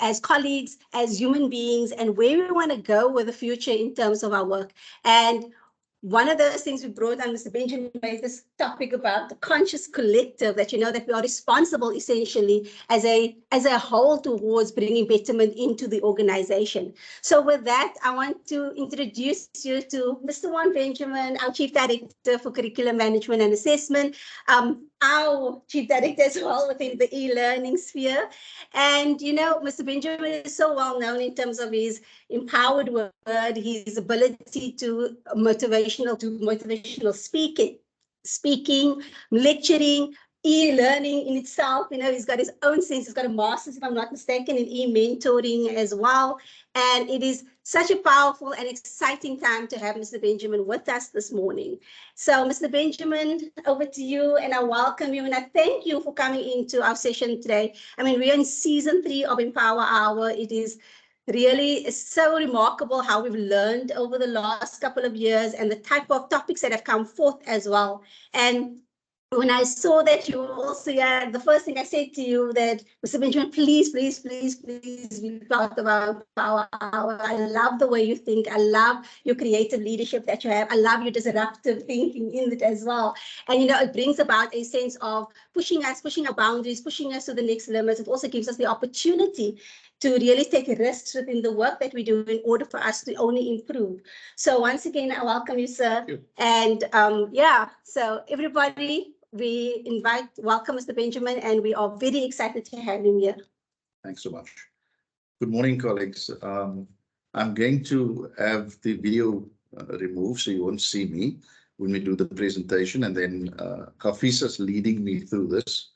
As colleagues, as human beings, and where we want to go with the future in terms of our work. And one of those things we brought on, Mr. Benjamin, is this topic about the conscious collective, that that we are responsible essentially as a whole towards bringing betterment into the organization. So with that, I want to introduce you to Mr. Juan Benjamin, our Chief Director for Curriculum Management and Assessment, our Chief Director as well within the e-learning sphere. And, Mr. Benjamin is so well known in terms of his empowered word, his ability to motivational speaking, lecturing, e-learning in itself. He's got his own sense. He's got a master's, if I'm not mistaken, in e-mentoring as well. And it is such a powerful and exciting time to have Mr. Benjamin with us this morning. So, Mr. Benjamin, over to you, and I welcome you, and I thank you for coming into our session today. I mean, we are in season 3 of Empower Hour. It is really so remarkable how we've learned over the last couple of years and the type of topics that have come forth as well. And when I saw that you were also here, the first thing I said to you that, Mr. Benjamin, please be part of our Power Hour. I love the way you think. I love your creative leadership that you have. I love your disruptive thinking in it as well. And, it brings about a sense of pushing our boundaries, pushing us to the next limits. It also gives us the opportunity to really take risks within the work that we do in order for us to only improve. So once again, I welcome you, sir. Thank you. And so everybody, we welcome Mr. Benjamin, and we are very excited to have him here. Thanks so much. Good morning, colleagues. I'm going to have the video removed so you won't see me when we do the presentation, and then Kafisa's leading me through this.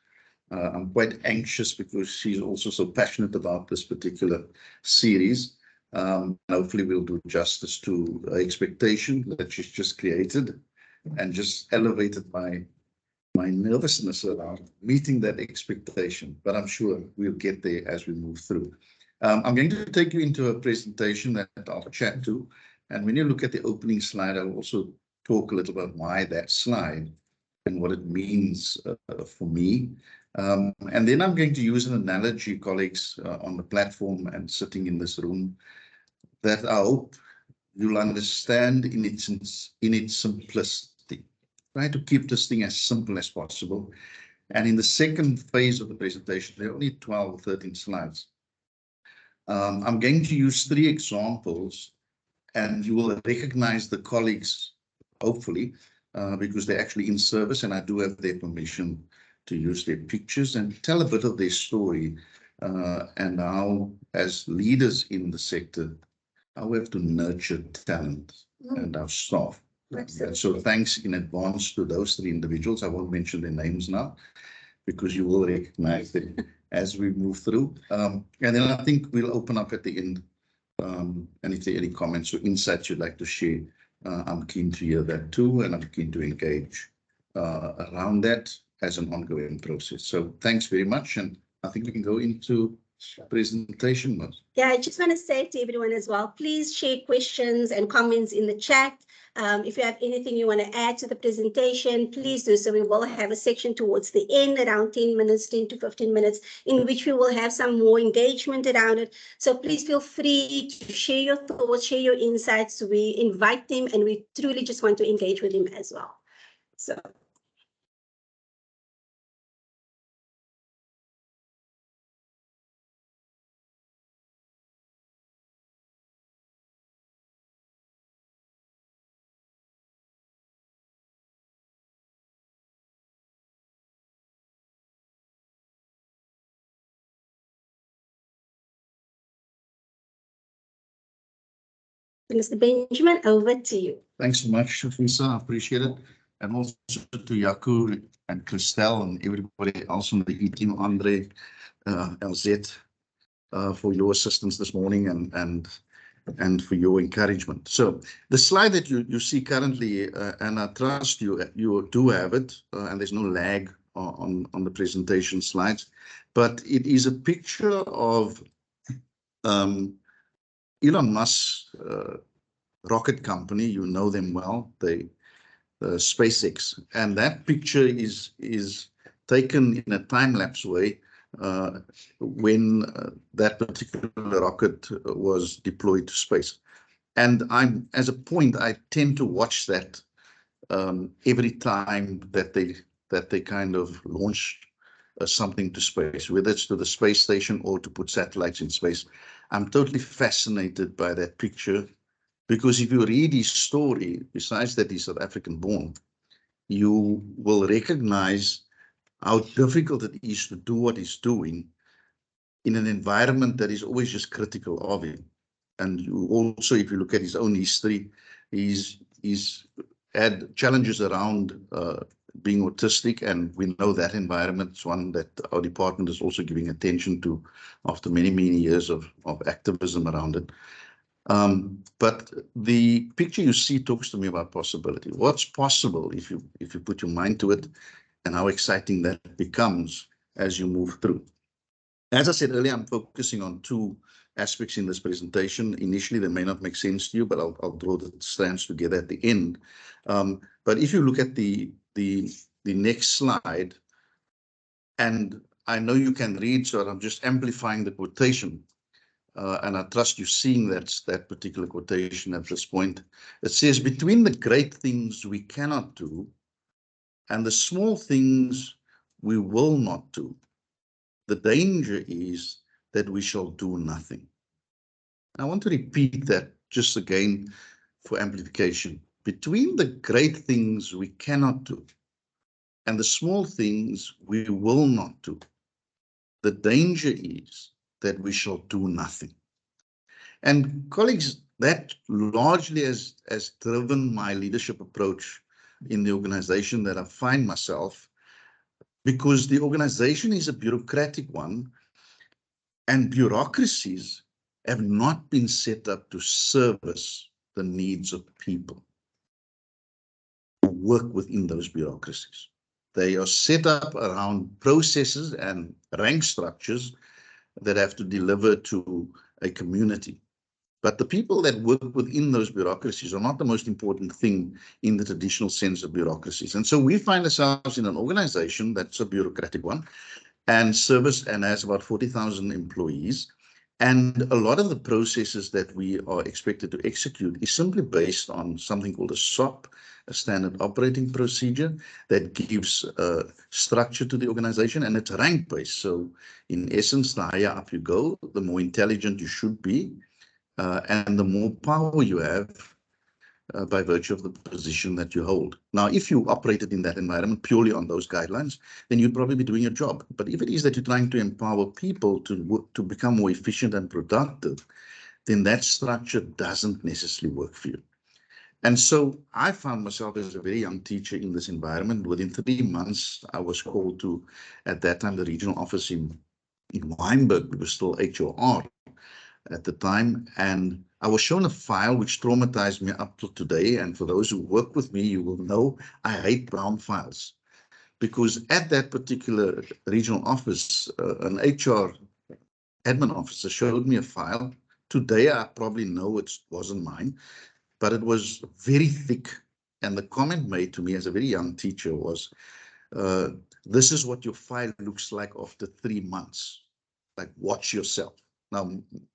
I'm quite anxious because she's also so passionate about this particular series. Hopefully we'll do justice to her expectation that she's just created and just elevated my nervousness around meeting that expectation, but I'm sure we'll get there as we move through. I'm going to take you into a presentation that I'll chat to, and when you look at the opening slide, I'll also talk a little about why that slide and what it means for me. And then I'm going to use an analogy, colleagues, on the platform and sitting in this room, that I hope you'll understand in its simplicity. Try to keep this thing as simple as possible. And in the second phase of the presentation, there are only 12 or 13 slides. I'm going to use 3 examples, and you will recognize the colleagues, hopefully, because they're actually in service, and I do have their permission to use their pictures and tell a bit of their story, and how, as leaders in the sector, how we have to nurture talent and our staff. And so thanks in advance to those 3 individuals. I won't mention their names now because you will recognize them as we move through. And then I think we'll open up at the end. And if there are any comments or insights you'd like to share, I'm keen to hear that too, and I'm keen to engage around that as an ongoing process. So thanks very much, and I think we can go into presentation mode. Yeah, I just want to say to everyone as well, please share questions and comments in the chat. If you have anything you want to add to the presentation, please do so. We will have a section towards the end, around 10 to 15 minutes, in which we will have some more engagement around it. So please feel free to share your thoughts, share your insights. We invite them, and we truly just want to engage with them as well. So. Mr. Benjamin, over to you. Thanks so much, Shafisa. I appreciate it. And also to Yaku and Christelle and everybody else on the E-team, Andre, LZ, for your assistance this morning and and for your encouragement. So the slide that you see currently, and I trust you do have it, and there's no lag on the presentation slides, but it is a picture of Elon Musk's rocket company. You know them well, SpaceX, and that picture is taken in a time-lapse way when that particular rocket was deployed to space. And as a point, I tend to watch that every time that they kind of launch something to space, whether it's to the space station or to put satellites in space. I'm totally fascinated by that picture, because if you read his story, besides that he's South African born, you will recognize how difficult it is to do what he's doing in an environment that is always just critical of him. And you also, if you look at his own history, he's had challenges around being autistic, and we know that environment is one that our department is also giving attention to after many, many years of activism around it. But the picture you see talks to me about possibility. What's possible if you put your mind to it, and how exciting that becomes as you move through. As I said earlier, I'm focusing on two aspects in this presentation. Initially, they may not make sense to you, but I'll draw the strands together at the end. But if you look at the next slide, and I know you can read, so I'm just amplifying the quotation. And I trust you seeing that particular quotation at this point. It says, "Between the great things we cannot do and the small things we will not do, the danger is that we shall do nothing." I want to repeat that just again for amplification. Between the great things we cannot do and the small things we will not do, the danger is that we shall do nothing. And colleagues, that largely has driven my leadership approach in the organization that I find myself, because the organization is a bureaucratic one, and bureaucracies have not been set up to service the needs of people who work within those bureaucracies. They are set up around processes and rank structures that have to deliver to a community. But the people that work within those bureaucracies are not the most important thing in the traditional sense of bureaucracies. And so we find ourselves in an organization that's a bureaucratic one, and has about 40,000 employees. And a lot of the processes that we are expected to execute is simply based on something called a SOP, a standard operating procedure, that gives structure to the organization, and it's rank-based. So in essence, the higher up you go, the more intelligent you should be, and the more power you have by virtue of the position that you hold. Now, if you operated in that environment purely on those guidelines, then you'd probably be doing your job. But if it is that you're trying to empower people to become more efficient and productive, then that structure doesn't necessarily work for you. And so I found myself as a very young teacher in this environment. Within 3 months, I was called to, at that time, the regional office in Wynberg. It was still HOR at the time, and I was shown a file which traumatized me up to today. And for those who work with me, you will know I hate brown files, because at that particular regional office, an HR admin officer showed me a file. Today, I probably know it wasn't mine, but it was very thick. And the comment made to me as a very young teacher was, "This is what your file looks like after 3 months. Like, watch yourself." Now,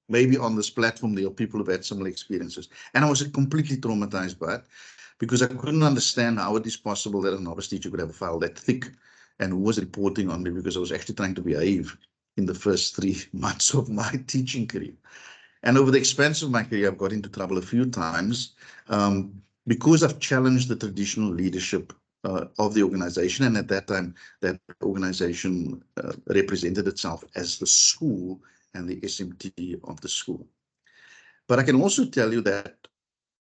maybe on this platform, there are people who've had similar experiences. And I was completely traumatized by it, because I couldn't understand how it is possible that a novice teacher could have a file that thick, and who was reporting on me, because I was actually trying to behave in the first 3 months of my teaching career. And over the expanse of my career, I've got into trouble a few times because I've challenged the traditional leadership of the organization. And at that time, that organization represented itself as the school and the SMT of the school. But I can also tell you that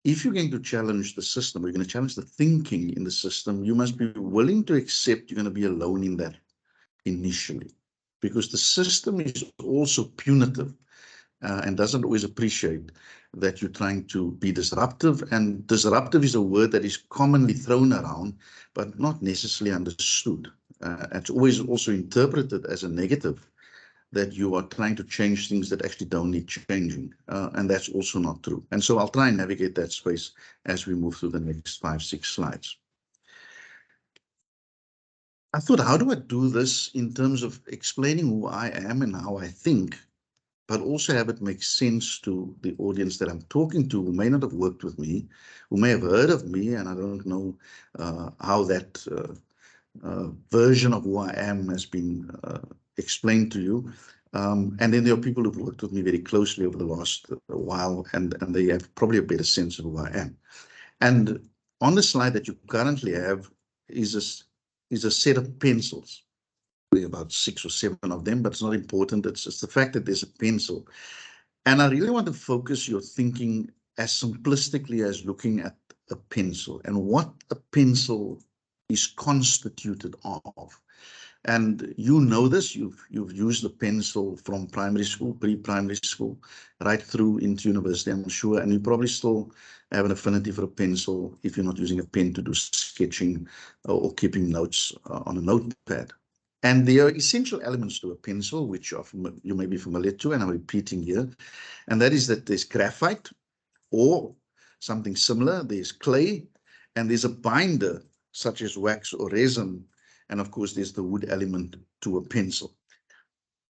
if you're going to challenge the system, or you're going to challenge the thinking in the system, you must be willing to accept you're going to be alone in that initially, because the system is also punitive. and doesn't always appreciate that you're trying to be disruptive. And disruptive is a word that is commonly thrown around, but not necessarily understood. It's always also interpreted as a negative, that you are trying to change things that actually don't need changing. And that's also not true. And so I'll try and navigate that space as we move through the next 5-6 slides. I thought, how do I do this in terms of explaining who I am and how I think, but also have it make sense to the audience that I'm talking to, who may not have worked with me, who may have heard of me, and I don't know how that version of who I am has been explained to you. And then there are people who've worked with me very closely over the last while, and they have probably a better sense of who I am. And on the slide that you currently have is a set of pencils. About 6 or 7 of them, but it's not important. It's just the fact that there's a pencil. And I really want to focus your thinking as simplistically as looking at a pencil and what a pencil is constituted of. And you know this, you've used a pencil from primary school, pre-primary school, right through into university, I'm sure, and you probably still have an affinity for a pencil if you're not using a pen to do sketching or keeping notes on a notepad. And there are essential elements to a pencil, which you may be familiar to, and I'm repeating here. And that is that there's graphite or something similar, there's clay, and there's a binder such as wax or resin. And of course, there's the wood element to a pencil.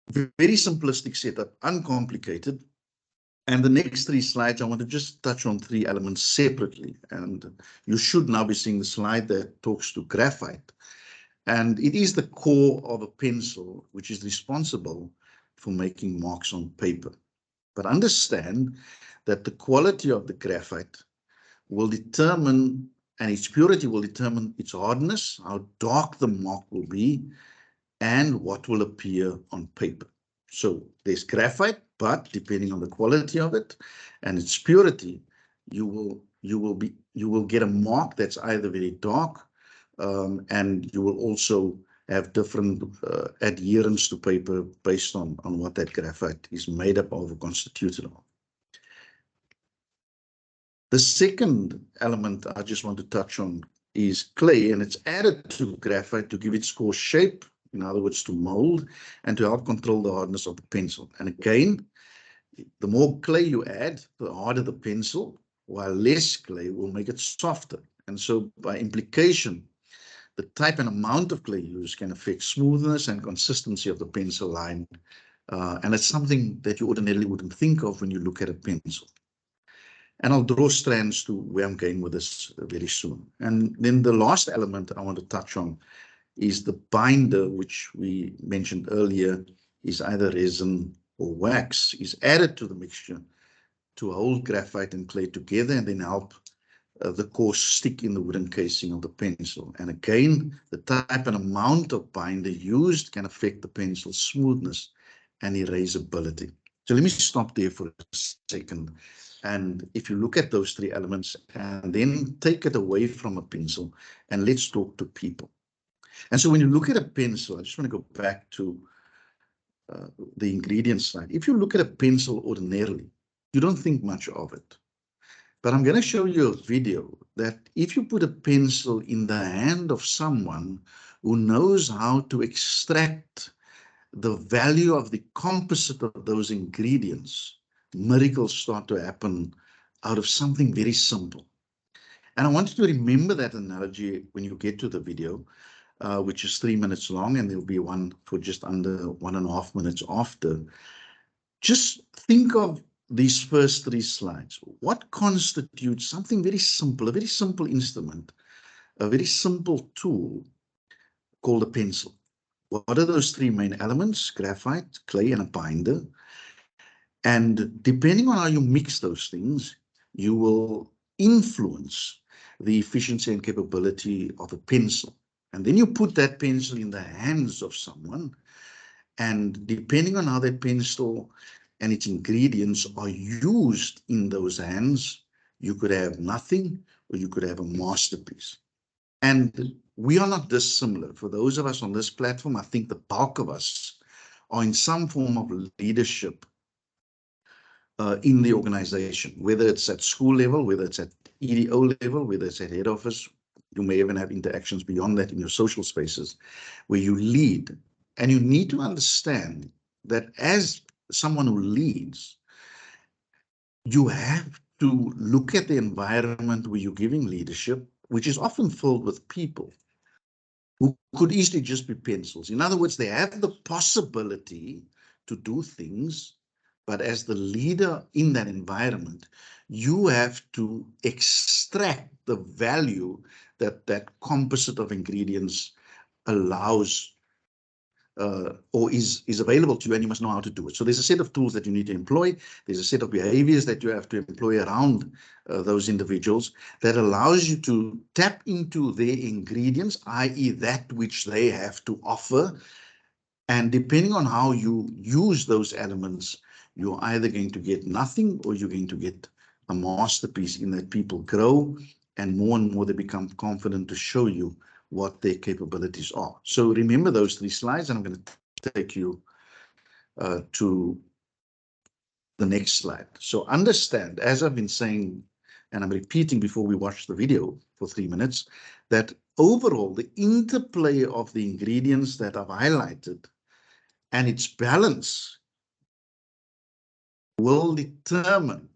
Very simplistic setup, uncomplicated. And the next 3 slides, I want to just touch on 3 elements separately. And you should now be seeing the slide that talks to graphite. And it is the core of a pencil, which is responsible for making marks on paper. But understand that the quality of the graphite will determine, and its purity will determine its hardness, how dark the mark will be, and what will appear on paper. So there's graphite, but depending on the quality of it and its purity, you will get a mark that's either very dark, and you will also have different adherence to paper based on what that graphite is made up of or constituted of. The second element I just want to touch on is clay, and it's added to graphite to give its coarse shape, in other words, to mold and to help control the hardness of the pencil. And again, the more clay you add, the harder the pencil, while less clay will make it softer. And so by implication, the type and amount of clay used can affect smoothness and consistency of the pencil line. And it's something that you ordinarily wouldn't think of when you look at a pencil. And I'll draw strands to where I'm going with this very soon. And then the last element I want to touch on is the binder, which we mentioned earlier, is either resin or wax, is added to the mixture to hold graphite and clay together and then help the core stick in the wooden casing of the pencil. And again, the type and amount of binder used can affect the pencil's smoothness and erasability. So let me stop there for a second. And if you look at those 3 elements and then take it away from a pencil, and let's talk to people. And so when you look at a pencil, I just want to go back to the ingredients slide. If you look at a pencil ordinarily, you don't think much of it. But I'm going to show you a video that if you put a pencil in the hand of someone who knows how to extract the value of the composite of those ingredients, miracles start to happen out of something very simple. And I want you to remember that analogy when you get to the video, which is 3 minutes long, and there'll be one for just under 1.5 minutes after. Just think of these first 3 slides. What constitutes something very simple, a very simple instrument, a very simple tool called a pencil? What are those 3 main elements? Graphite, clay, and a binder. And depending on how you mix those things, you will influence the efficiency and capability of a pencil. And then you put that pencil in the hands of someone, and depending on how that pencil and its ingredients are used in those hands, you could have nothing or you could have a masterpiece. And we are not dissimilar. For those of us on this platform, I think the bulk of us are in some form of leadership in the organization, whether it's at school level, whether it's at EDO level, whether it's at head office. You may even have interactions beyond that in your social spaces where you lead. And you need to understand that as someone who leads, you have to look at the environment where you're giving leadership, which is often filled with people who could easily just be pencils. In other words, they have the possibility to do things, but as the leader in that environment, you have to extract the value that that composite of ingredients allows or is available to you, and you must know how to do it. So there's a set of tools that you need to employ. There's a set of behaviors that you have to employ around those individuals that allows you to tap into their ingredients, i.e. that which they have to offer. And depending on how you use those elements, you're either going to get nothing or you're going to get a masterpiece in that people grow, and more they become confident to show you what their capabilities are. So remember those 3 slides, and I'm going to take you to the next slide. So understand, as I've been saying, and I'm repeating before we watch the video for 3 minutes, that overall the interplay of the ingredients that I've highlighted and its balance will determine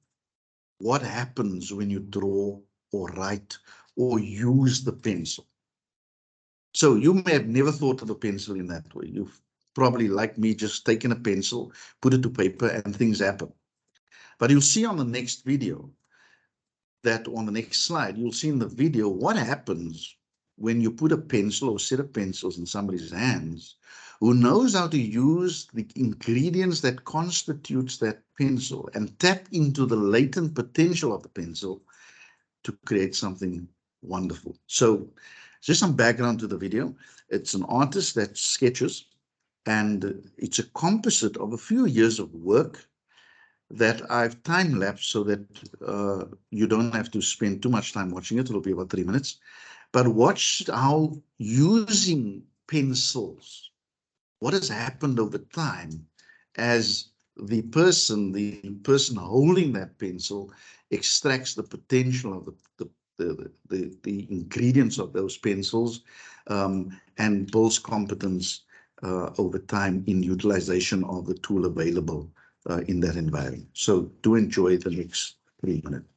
what happens when you draw or write or use the pencil. So you may have never thought of a pencil in that way. You've probably, like me, just taken a pencil, put it to paper, and things happen. But you'll see on the next video that on the next slide, you'll see in the video what happens when you put a pencil or set of pencils in somebody's hands who knows how to use the ingredients that constitutes that pencil and tap into the latent potential of the pencil to create something wonderful. So just some background to the video. It's an artist that sketches, and it's a composite of a few years of work that I've time-lapsed so that you don't have to spend too much time watching it. It'll be about 3 minutes. But watch how using pencils, what has happened over time as the person holding that pencil extracts the potential of the ingredients of those pencils, and builds competence over time in utilization of the tool available in that environment. So do enjoy the next 3 minutes.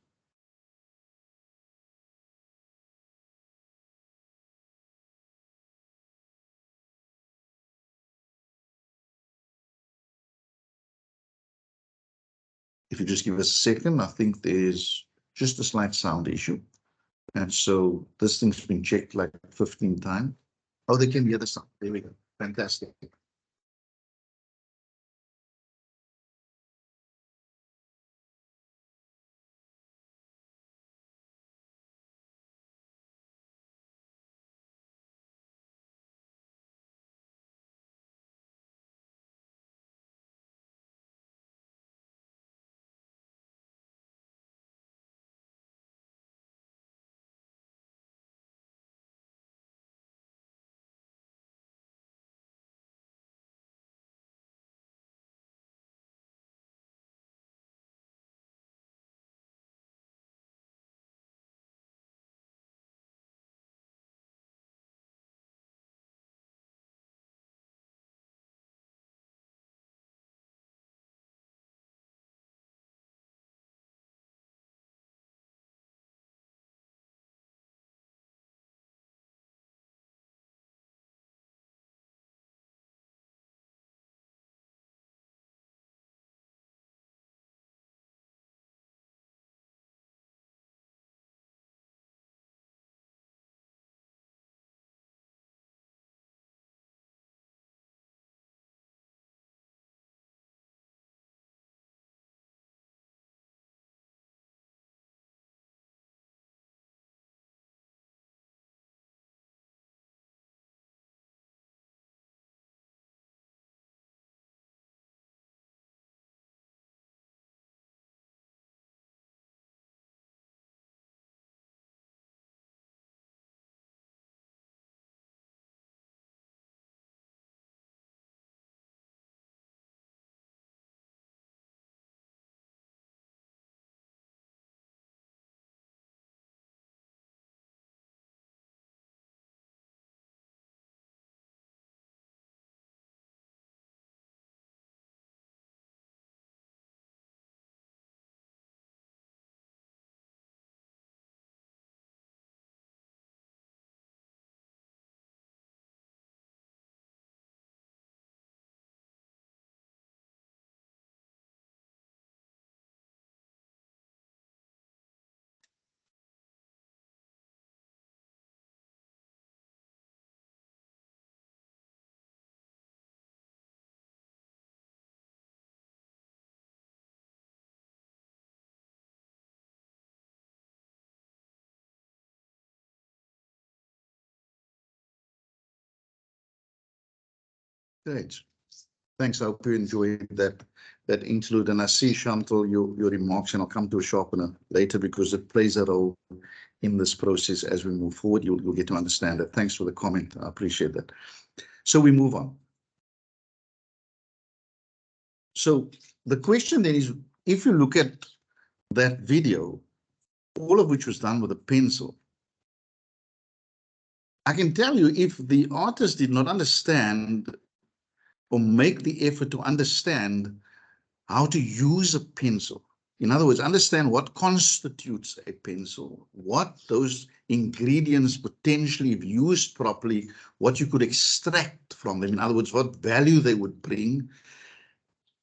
If you just give us a second, I think there's just a slight sound issue. And so this thing's been checked like 15 times. Oh, they can hear the sound. There we go. Fantastic. Great. Thanks. I hope you enjoyed that interlude. And I see, Chantal, your remarks, and I'll come to a sharpener later because it plays a role in this process as we move forward. You'll get to understand it. Thanks for the comment. I appreciate that. So we move on. So the question then is, if you look at that video, all of which was done with a pencil, I can tell you, if the artist did not understand or make the effort to understand how to use a pencil, in other words, understand what constitutes a pencil, what those ingredients potentially, if used properly, what you could extract from them, in other words, what value they would bring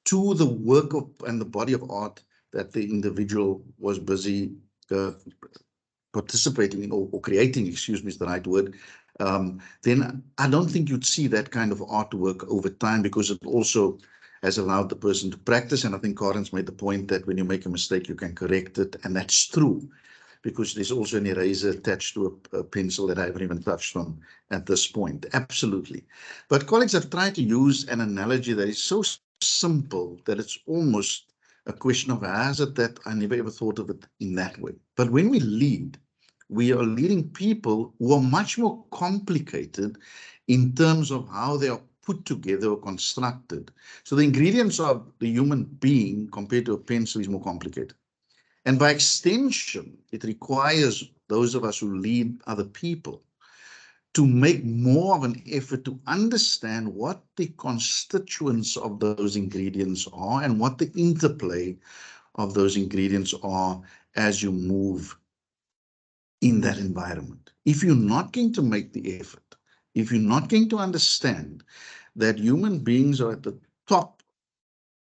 to the work of and the body of art that the individual was busy participating in, or creating, excuse me, is the right word, then I don't think you'd see that kind of artwork over time, because it also has allowed the person to practice. And I think Karen's made the point that when you make a mistake, you can correct it. And that's true, because there's also an eraser attached to a pencil that I haven't even touched on at this point. Absolutely. But colleagues, I've tried to use an analogy that is so simple that it's almost a question of how is it that I never ever thought of it in that way. But when we lead, we are leading people who are much more complicated in terms of how they are put together or constructed. So the ingredients of the human being compared to a pencil is more complicated. And by extension, it requires those of us who lead other people to make more of an effort to understand what the constituents of those ingredients are and what the interplay of those ingredients are as you move in that environment. If you're not going to make the effort, if you're not going to understand that human beings are at the top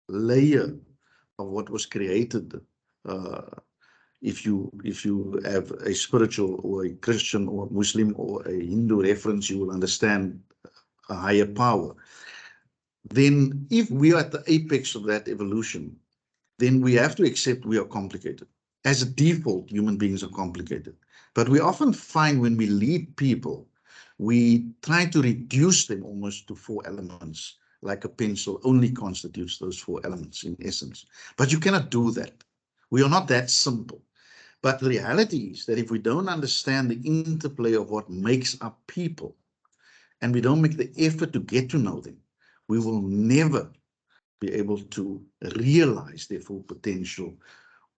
layer of what was created, if you have a spiritual or a Christian or Muslim or a Hindu reference, you will understand a higher power. Then if we are at the apex of that evolution, then we have to accept we are complicated. As a default, human beings are complicated. But we often find when we lead people, we try to reduce them almost to 4 elements, like a pencil only constitutes those 4 elements in essence. But you cannot do that. We are not that simple. But the reality is that if we don't understand the interplay of what makes up people, and we don't make the effort to get to know them, we will never be able to realize their full potential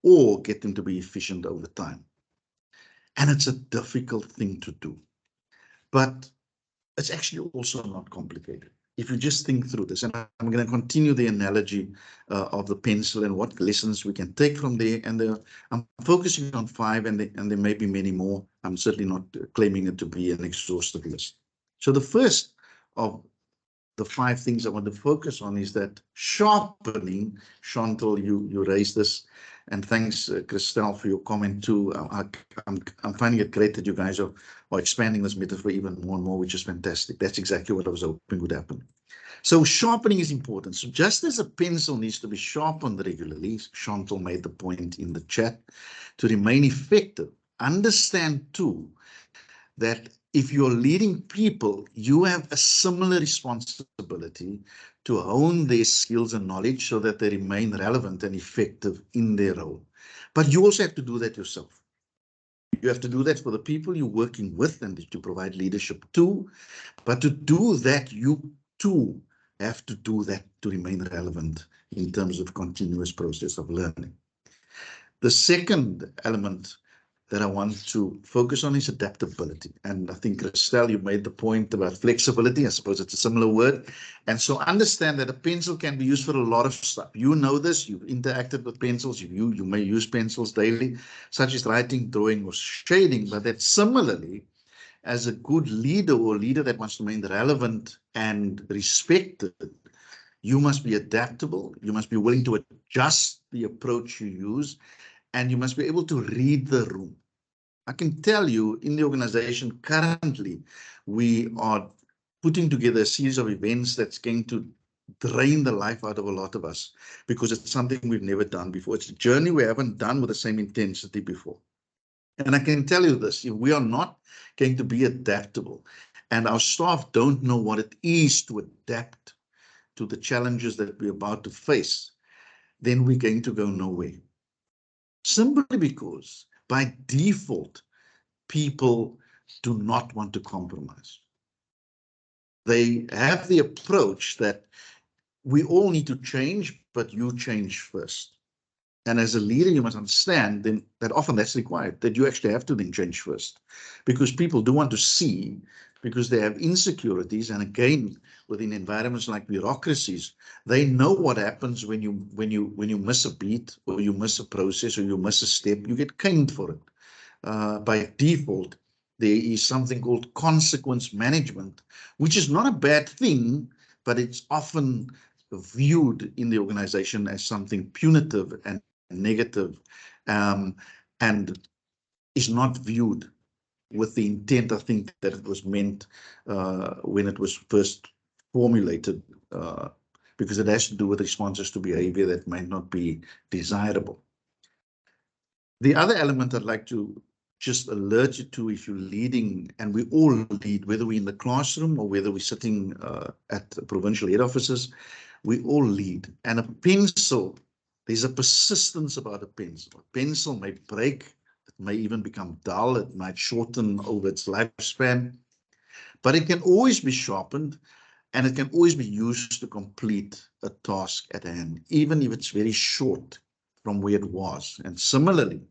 or get them to be efficient over time. And it's a difficult thing to do, but it's actually also not complicated. If you just think through this, and I'm going to continue the analogy of the pencil and what lessons we can take from there. And I'm focusing on 5, and there may be many more. I'm certainly not claiming it to be an exhaustive list. So the first of the 5 things I want to focus on is that sharpening. Chantal, you raised this, and thanks, Christelle, for your comment too. I'm finding it great that you guys are expanding this metaphor even more and more, which is fantastic. That's exactly what I was hoping would happen. So sharpening is important. So just as a pencil needs to be sharpened regularly, Chantal made the point in the chat, to remain effective, understand too that if you're leading people, you have a similar responsibility to hone their skills and knowledge so that they remain relevant and effective in their role. But you also have to do that yourself. You have to do that for the people you're working with and to provide leadership to. But to do that, you too have to do that to remain relevant in terms of continuous process of learning. The second element that I want to focus on is adaptability. And I think, Christelle, you made the point about flexibility. I suppose it's a similar word. And so understand that a pencil can be used for a lot of stuff. You know this, you've interacted with pencils, you may use pencils daily, such as writing, drawing, or shading, but that similarly, as a good leader or leader that wants to remain relevant and respected, you must be adaptable, you must be willing to adjust the approach you use, and you must be able to read the room. I can tell you in the organization currently, we are putting together a series of events that's going to drain the life out of a lot of us because it's something we've never done before. It's a journey we haven't done with the same intensity before. And I can tell you this, if we are not going to be adaptable and our staff don't know what it is to adapt to the challenges that we're about to face, then we're going to go nowhere. Simply because by default, people do not want to compromise. They have the approach that we all need to change, but you change first. And as a leader, you must understand then that often that's required, that you actually have to then change first, because people do want to see, because they have insecurities. And again, within environments like bureaucracies, they know what happens when you miss a beat, or you miss a process, or you miss a step. You get caned for it. By default, there is something called consequence management, which is not a bad thing, but it's often viewed in the organization as something punitive and negative, and is not viewed with the intent, I think, that it was meant when it was first formulated, because it has to do with responses to behavior that might not be desirable. The other element I'd like to just alert you to, if you're leading, and we all lead, whether we're in the classroom or whether we're sitting at provincial head offices, we all lead. And a pencil, there's a persistence about a pencil. A pencil may break, it may even become dull, it might shorten over its lifespan, but it can always be sharpened, and it can always be used to complete a task at hand, even if it's very short from where it was. And similarly,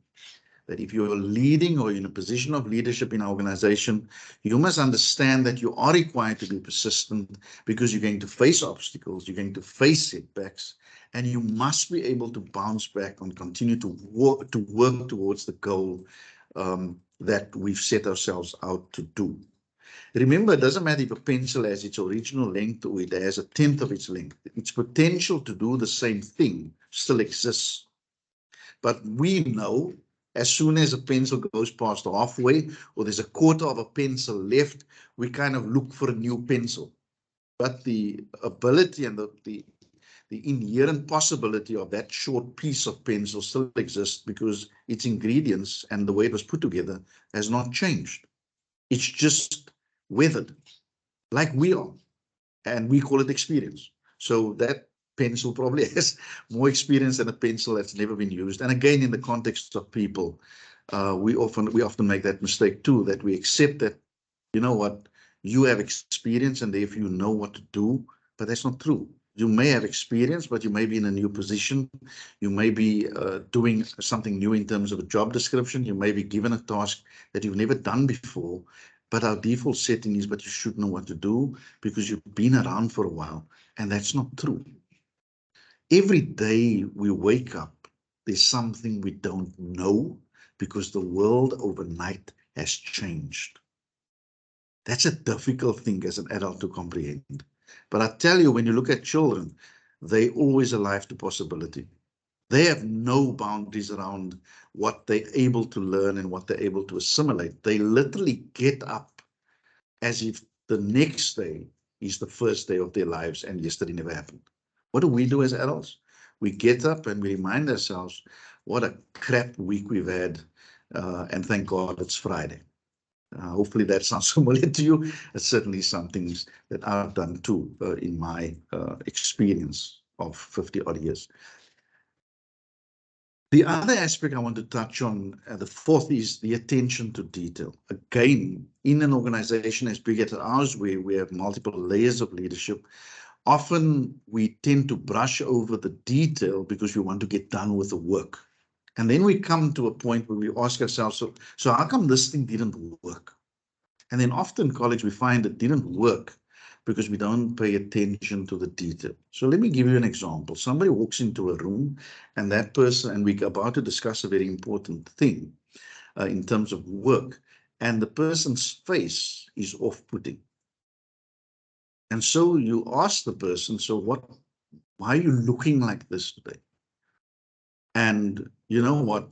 that if you're leading or in a position of leadership in an organization, you must understand that you are required to be persistent, because you're going to face obstacles, you're going to face setbacks, and you must be able to bounce back and continue to work towards the goal that we've set ourselves out to do. Remember, it doesn't matter if a pencil has its original length or it has a tenth of its length. Its potential to do the same thing still exists. But we know, as soon as a pencil goes past halfway, or there's a quarter of a pencil left, we kind of look for a new pencil. But the ability and the inherent possibility of that short piece of pencil still exists, because its ingredients and the way it was put together has not changed. It's just weathered, like we are, and we call it experience. So that pencil probably has more experience than a pencil that's never been used. And again, in the context of people, we often make that mistake too, that we accept that, you know what, you have experience and therefore you know what to do, but that's not true. You may have experience, but you may be in a new position. You may be doing something new in terms of a job description. You may be given a task that you've never done before, but our default setting is, but you should know what to do because you've been around for a while, and that's not true. Every day we wake up, there's something we don't know because the world overnight has changed. That's a difficult thing as an adult to comprehend. But I tell you, when you look at children, they're always alive to possibility. They have no boundaries around what they're able to learn and what they're able to assimilate. They literally get up as if the next day is the first day of their lives and yesterday never happened. What do we do as adults? We get up and we remind ourselves what a crap week we've had, and thank God it's Friday. Hopefully that sounds familiar to you. It's certainly some things that I've done too in my experience of 50 odd years. The other aspect I want to touch on, the fourth, is the attention to detail. Again, in an organization as big as ours, where we have multiple layers of leadership, often we tend to brush over the detail because we want to get done with the work. And then we come to a point where we ask ourselves, so how come this thing didn't work? And then often in college, we find it didn't work because we don't pay attention to the detail. So let me give you an example. Somebody walks into a room and that person, and we're about to discuss a very important thing in terms of work, and the person's face is off-putting. And so you ask the person, so why are you looking like this today? And you know what?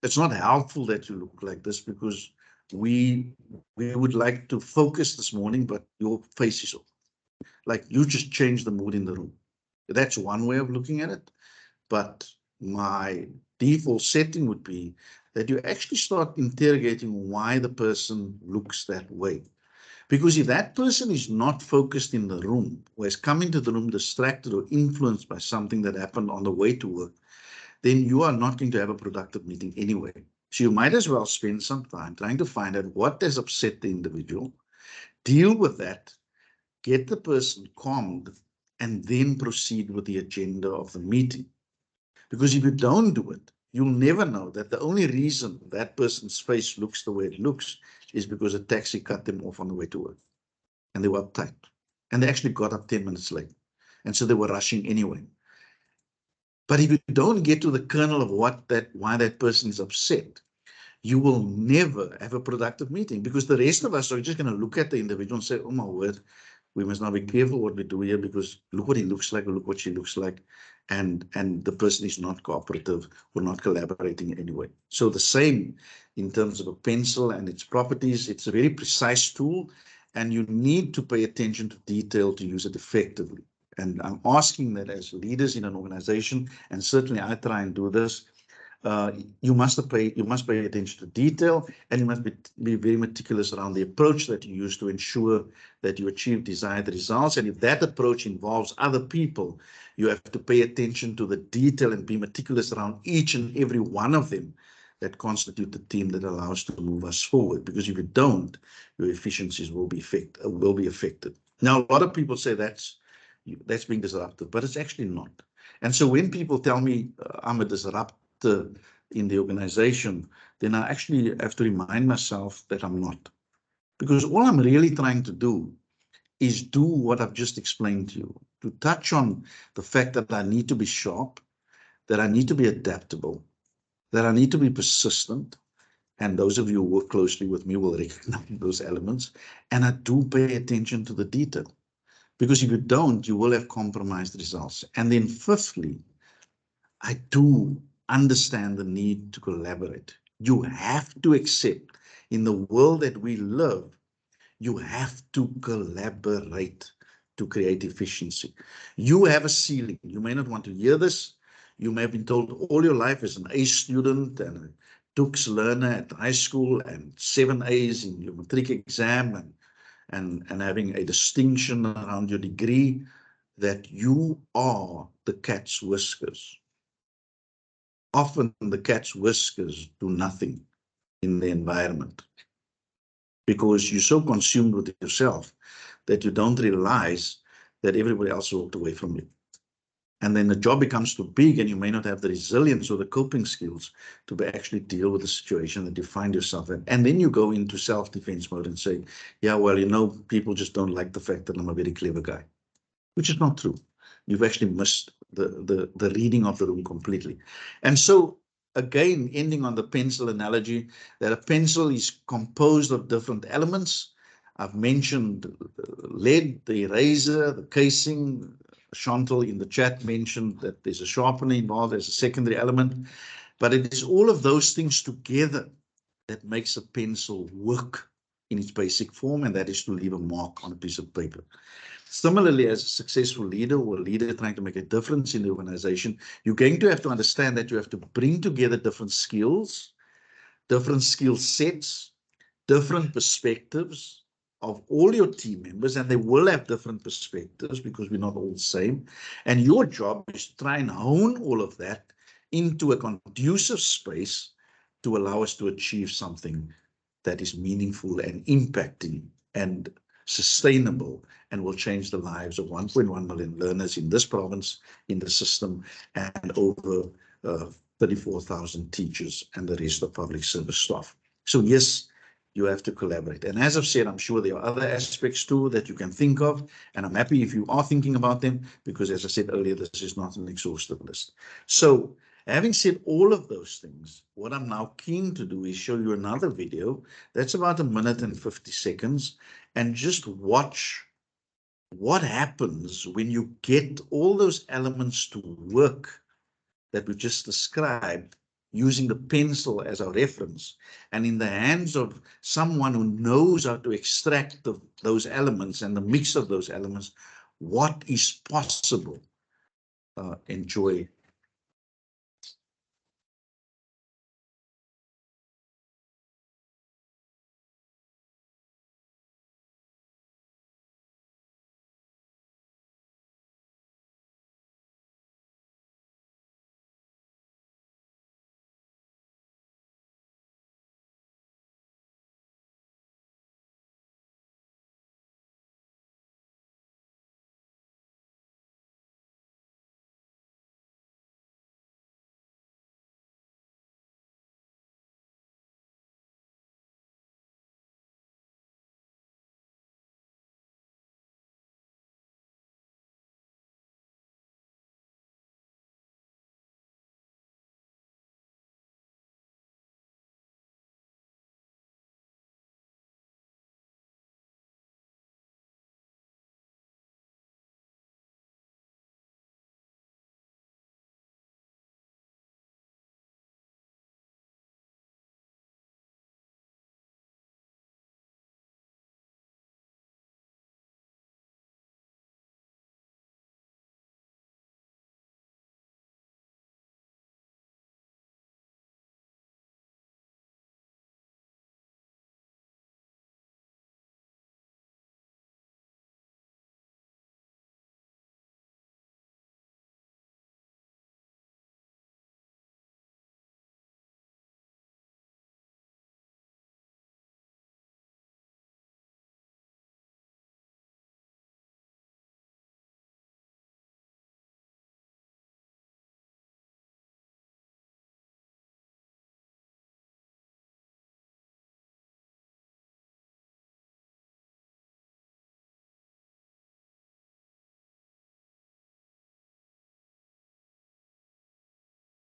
It's not helpful that you look like this because we would like to focus this morning, but your face is off. Like you just changed the mood in the room. That's one way of looking at it. But my default setting would be that you actually start interrogating why the person looks that way. Because if that person is not focused in the room, or has come into the room distracted or influenced by something that happened on the way to work, then you are not going to have a productive meeting anyway. So you might as well spend some time trying to find out what has upset the individual, deal with that, get the person calmed, and then proceed with the agenda of the meeting. Because if you don't do it, you'll never know that the only reason that person's face looks the way it looks is because a taxi cut them off on the way to work. And they were uptight. And they actually got up 10 minutes late. And so they were rushing anyway. But if you don't get to the kernel of why that person is upset, you will never have a productive meeting, because the rest of us are just going to look at the individual and say, oh my word, we must now be careful what we do here, because look what he looks like, or look what she looks like. And the person is not cooperative or not collaborating anyway. So the same in terms of a pencil and its properties. It's a very precise tool, and you need to pay attention to detail to use it effectively. And I'm asking that as leaders in an organization, and certainly I try and do this, you must pay attention to detail, and you must be very meticulous around the approach that you use to ensure that you achieve desired results. And if that approach involves other people, you have to pay attention to the detail and be meticulous around each and every one of them that constitute the team that allows to move us forward. Because if you don't, your efficiencies will be affected. Now, a lot of people say that's being disruptive, but it's actually not. And so when people tell me I'm a disruptor in the organization, then I actually have to remind myself that I'm not. Because all I'm really trying to do is do what I've just explained to you, to touch on the fact that I need to be sharp, that I need to be adaptable, that I need to be persistent. And those of you who work closely with me will recognize those elements. And I do pay attention to the detail. Because if you don't, you will have compromised results. And then fifthly, I do understand the need to collaborate. You have to accept, in the world that we live, you have to collaborate to create efficiency. You have a ceiling. You may not want to hear this. You may have been told all your life as an A student and a Tux learner at high school and 7 A's in your matric exam and having a distinction around your degree, that you are the cat's whiskers. Often the cat's whiskers do nothing in the environment because you're so consumed with yourself that you don't realize that everybody else walked away from you. And then the job becomes too big and you may not have the resilience or the coping skills to actually deal with the situation that you find yourself in. And then you go into self-defense mode and say, yeah, well, you know, people just don't like the fact that I'm a very clever guy, which is not true. You've actually missed the reading of the room completely. And so, again, ending on the pencil analogy, that a pencil is composed of different elements. I've mentioned lead, the eraser, the casing. Chantal in the chat mentioned that there's a sharpener involved as a secondary element. But it is all of those things together that makes a pencil work in its basic form, and that is to leave a mark on a piece of paper. Similarly, as a successful leader or a leader trying to make a difference in the organization, you're going to have to understand that you have to bring together different skills, different skill sets, different perspectives of all your team members, and they will have different perspectives because we're not all the same. And your job is to try and hone all of that into a conducive space to allow us to achieve something that is meaningful and impacting and sustainable and will change the lives of 1.1 million learners in this province, in the system, and over 34,000 teachers and the rest of public service staff. So yes, you have to collaborate. And as I've said, I'm sure there are other aspects too that you can think of, and I'm happy if you are thinking about them, because as I said earlier, this is not an exhaustive list. So having said all of those things, what I'm now keen to do is show you another video that's about 1 minute and 50 seconds, and just watch what happens when you get all those elements to work that we just described, using the pencil as our reference, and in the hands of someone who knows how to extract those elements and the mix of those elements, what is possible. Enjoy.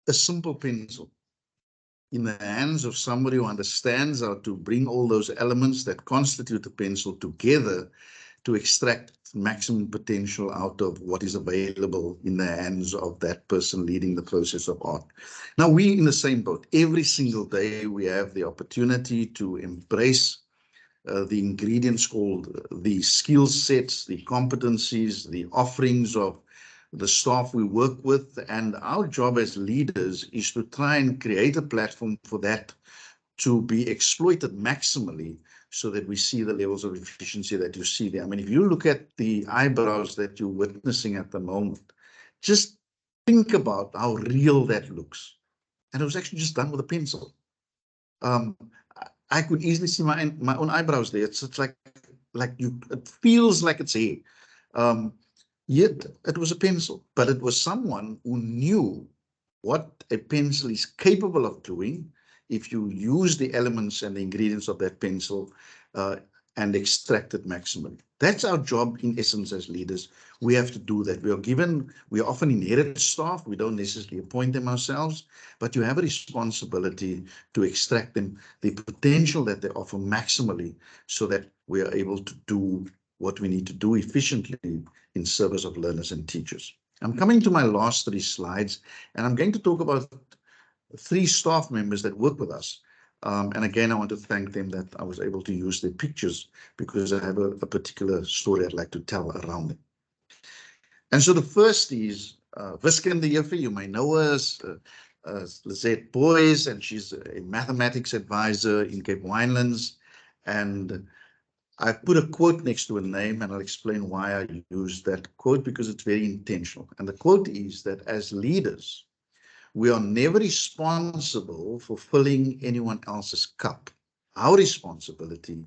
a simple pencil in the hands of somebody who understands how to bring all those elements that constitute the pencil together to extract maximum potential out of what is available in the hands of that person leading the process of art. Now, we in the same boat. Every single day we have the opportunity to embrace the ingredients called the skill sets, the competencies, the offerings of the staff we work with. And our job as leaders is to try and create a platform for that to be exploited maximally so that we see the levels of efficiency that you see there. I mean, if you look at the eyebrows that you're witnessing at the moment, just think about how real that looks. And it was actually just done with a pencil. I could easily see my own eyebrows there. It's like you, it feels like it's hair. Yet it was a pencil, but it was someone who knew what a pencil is capable of doing if you use the elements and the ingredients of that pencil and extract it maximally. That's our job in essence as leaders. We have to do that. We often inherit staff. We don't necessarily appoint them ourselves, but you have a responsibility to extract them, the potential that they offer maximally so that we are able to do what we need to do efficiently in service of learners and teachers. I'm coming to my last 3 slides, and I'm going to talk about 3 staff members that work with us. And again, I want to thank them that I was able to use their pictures because I have a particular story I'd like to tell around them. And so the first is Wiskunde Juffrou. You may know her as Lizette Boys, and she's a mathematics advisor in Cape Winelands. And I've put a quote next to her name, and I'll explain why I use that quote, because it's very intentional. And the quote is that as leaders, we are never responsible for filling anyone else's cup. Our responsibility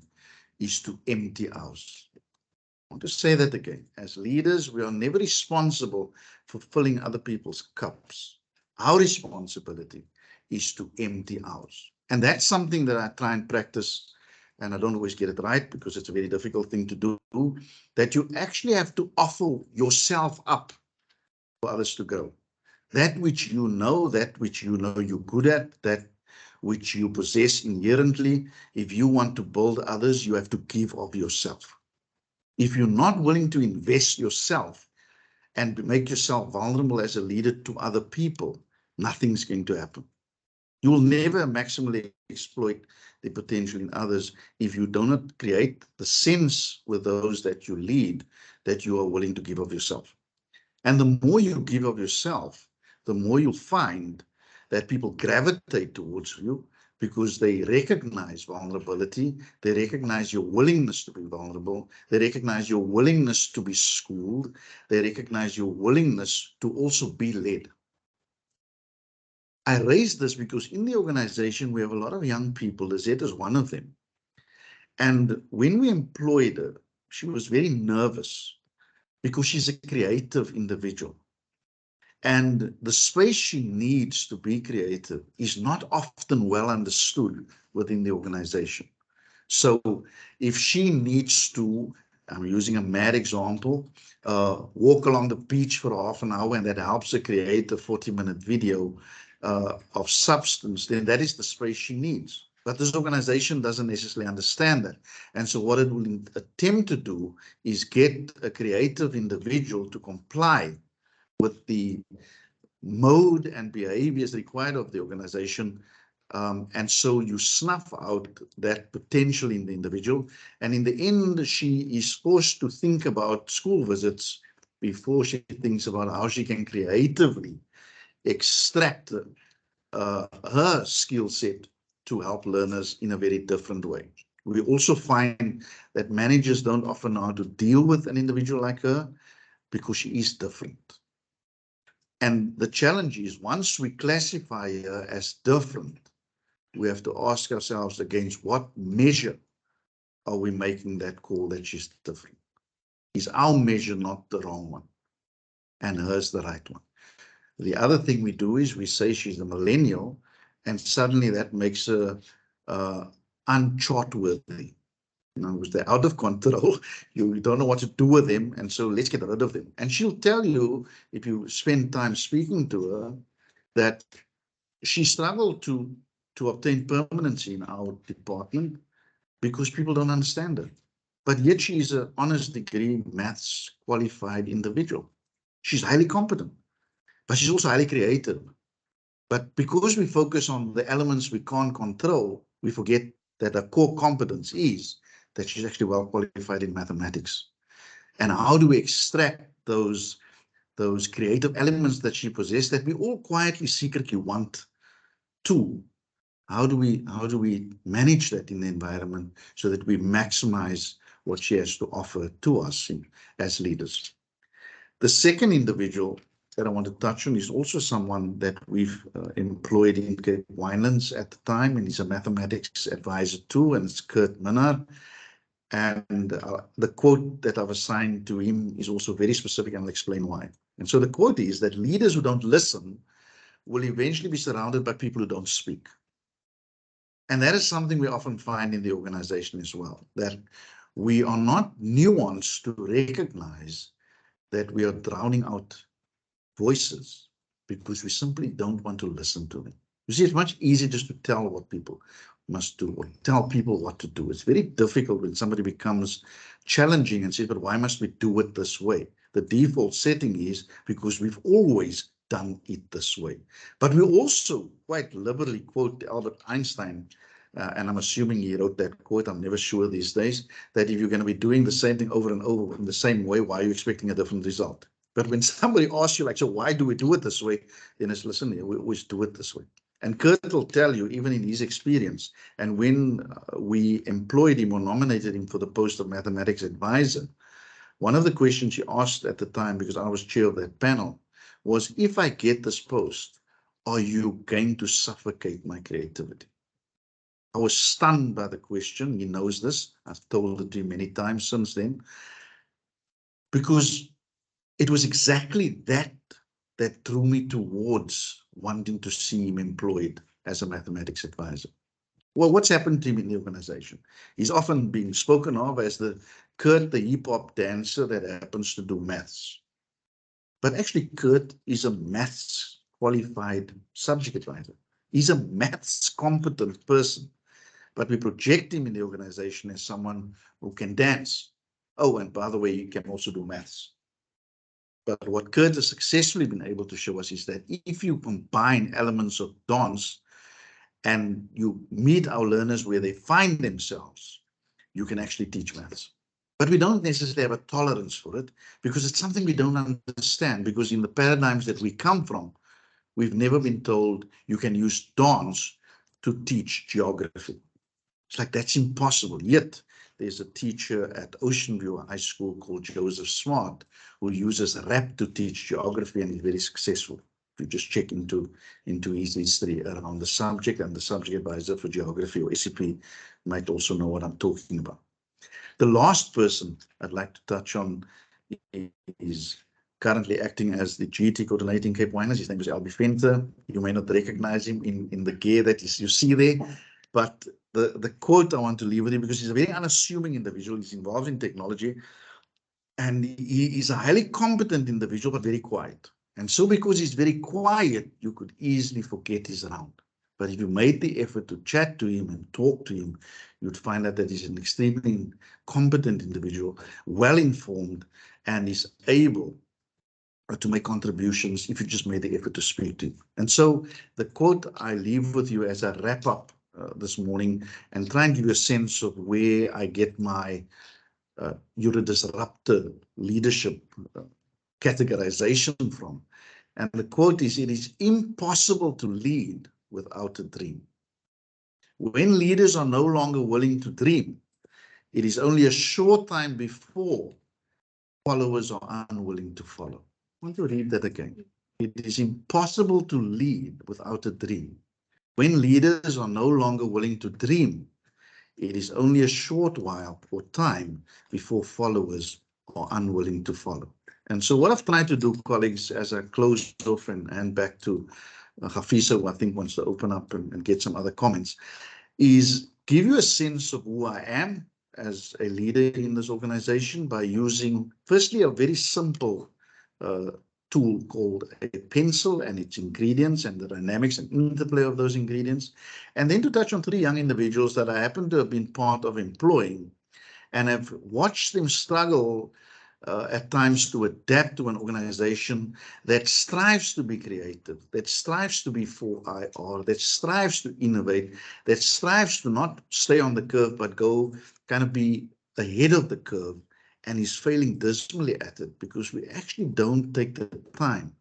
is to empty ours. I want to say that again. As leaders, we are never responsible for filling other people's cups. Our responsibility is to empty ours. And that's something that I try and practice, and I don't always get it right because it's a very difficult thing to do, that you actually have to offer yourself up for others to grow. That which you know you're good at, that which you possess inherently, if you want to build others, you have to give of yourself. If you're not willing to invest yourself and make yourself vulnerable as a leader to other people, nothing's going to happen. You will never maximally exploit the potential in others if you do not create the sense with those that you lead that you are willing to give of yourself. And the more you give of yourself, the more you'll find that people gravitate towards you because they recognize vulnerability, they recognize your willingness to be vulnerable, they recognize your willingness to be schooled, they recognize your willingness to also be led. I raise this because in the organization, we have a lot of young people. Lizette is one of them. And when we employed her, she was very nervous because she's a creative individual. And the space she needs to be creative is not often well understood within the organization. So if she needs to, I'm using a mad example, walk along the beach for half an hour and that helps her create a 40-minute video of substance, then that is the space she needs. But this organization doesn't necessarily understand that. And so what it will attempt to do is get a creative individual to comply with the mode and behaviors required of the organization. And so you snuff out that potential in the individual. And in the end, she is forced to think about school visits before she thinks about how she can creatively extract her skill set to help learners in a very different way. We also find that managers don't often know how to deal with an individual like her because she is different. And the challenge is once we classify her as different, we have to ask ourselves against what measure are we making that call that she's different? Is our measure not the wrong one and hers the right one? The other thing we do is we say she's a millennial, and suddenly that makes her unchartworthy. In other words, they're out of control. You don't know what to do with them, and so let's get rid of them. And she'll tell you, if you spend time speaking to her, that she struggled to obtain permanency in our department because people don't understand her. But yet she is an honors degree maths qualified individual. She's highly competent, but she's also highly creative. But because we focus on the elements we can't control, we forget that a core competence is that she's actually well qualified in mathematics. And how do we extract those creative elements that she possessed that we all quietly, secretly want to? How do we manage that in the environment so that we maximize what she has to offer to us as leaders? The second individual that I want to touch on is also someone that we've employed in Cape Winelands at the time, and he's a mathematics advisor too, and it's Kurt Minnar. And the quote that I've assigned to him is also very specific, and I'll explain why. And so the quote is that leaders who don't listen will eventually be surrounded by people who don't speak. And that is something we often find in the organization as well, that we are not nuanced to recognize that we are drowning out voices because we simply don't want to listen to them. You see, it's much easier just to tell what people must do or tell people what to do. It's very difficult when somebody becomes challenging and says, but why must we do it this way? The default setting is because we've always done it this way. But we also quite liberally quote Albert Einstein, and I'm assuming he wrote that quote, I'm never sure these days, that if you're going to be doing the same thing over and over in the same way, why are you expecting a different result? But when somebody asks you, like, so why do we do it this way? Then it's, listen, we always do it this way. And Kurt will tell you, even in his experience, and when we employed him or nominated him for the post of mathematics advisor, one of the questions he asked at the time, because I was chair of that panel, was, if I get this post, are you going to suffocate my creativity? I was stunned by the question. He knows this. I've told it to him many times since then, because it was exactly that drew me towards wanting to see him employed as a mathematics advisor. Well, what's happened to him in the organization? He's often being spoken of as the Kurt, the hip-hop dancer that happens to do maths. But actually, Kurt is a maths qualified subject advisor. He's a maths competent person, but we project him in the organization as someone who can dance. Oh, and by the way, he can also do maths. But what Kurt has successfully been able to show us is that if you combine elements of dance and you meet our learners where they find themselves, you can actually teach maths. But we don't necessarily have a tolerance for it because it's something we don't understand, because in the paradigms that we come from, we've never been told you can use dance to teach geography. It's like, that's impossible. Yet there's a teacher at Ocean View High School called Joseph Smart who uses rap to teach geography, and is very successful. If you just check into his history around the subject, and the subject advisor for geography or SCP might also know what I'm talking about. The last person I'd like to touch on is currently acting as the GT coordinator in Cape Winelands. His name is Albie Venter. You may not recognize him in the gear that you see there, but the quote I want to leave with him, because he's a very unassuming individual. He's involved in technology, and he is a highly competent individual, but very quiet. And so because he's very quiet, you could easily forget he's around. But if you made the effort to chat to him and talk to him, you'd find out that he's an extremely competent individual, well-informed, and is able to make contributions if you just made the effort to speak to him. And so the quote I leave with you as I wrap up this morning, and try and give you a sense of where I get my you're a disruptor leadership categorization from. And the quote is, it is impossible to lead without a dream. When leaders are no longer willing to dream, it is only a short time before followers are unwilling to follow. I want to read that again. It is impossible to lead without a dream. When leaders are no longer willing to dream, it is only a short while or time before followers are unwilling to follow. And so what I've tried to do, colleagues, as I close off and back to Hafisa, who I think wants to open up and get some other comments, is give you a sense of who I am as a leader in this organization by using, firstly, a very simple tool called a pencil and its ingredients and the dynamics and interplay of those ingredients. And then to touch on 3 young individuals that I happen to have been part of employing and have watched them struggle at times to adapt to an organization that strives to be creative, that strives to be 4IR, that strives to innovate, that strives to not stay on the curve, but go kind of be ahead of the curve, and is failing dismally at it because we actually don't take the time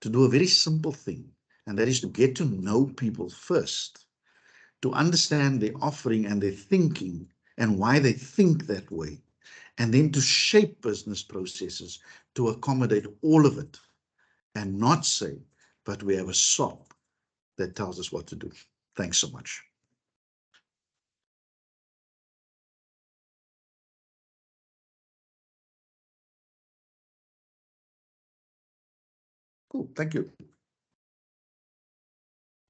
to do a very simple thing, and that is to get to know people first, to understand their offering and their thinking and why they think that way, and then to shape business processes to accommodate all of it and not say, but we have a SOP that tells us what to do. Thanks so much. Cool, thank you.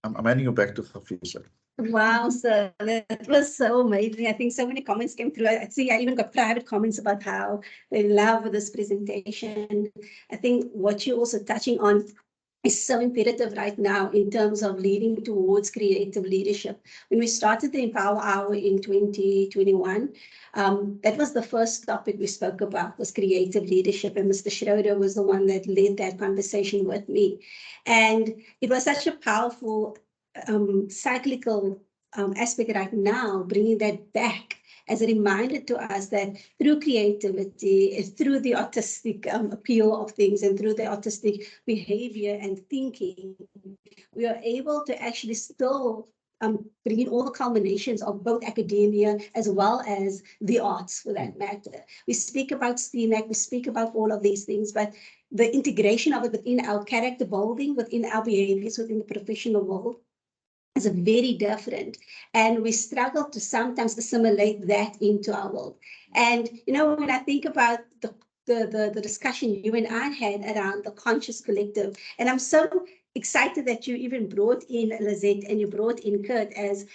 I'm handing you back to Hafisa. Wow, sir, that was so amazing. I think so many comments came through. I see I even got private comments about how they love this presentation. I think what you're also touching on is so imperative right now in terms of leading towards creative leadership. When we started the Empower Hour in 2021, that was the first topic we spoke about, was creative leadership. And Mr. Schroeder was the one that led that conversation with me. And it was such a powerful cyclical aspect right now, bringing that back as a reminder to us that through creativity, through the artistic appeal of things, and through the artistic behavior and thinking, we are able to actually still bring in all the culminations of both academia as well as the arts, for that matter. We speak about STEAMAC, we speak about all of these things, but the integration of it within our character building, within our behaviors, within the professional world, is very different, and we struggle to sometimes assimilate that into our world. And you know, when I think about the discussion you and I had around the conscious collective, and I'm so excited that you even brought in Lizette and you brought in Kurt as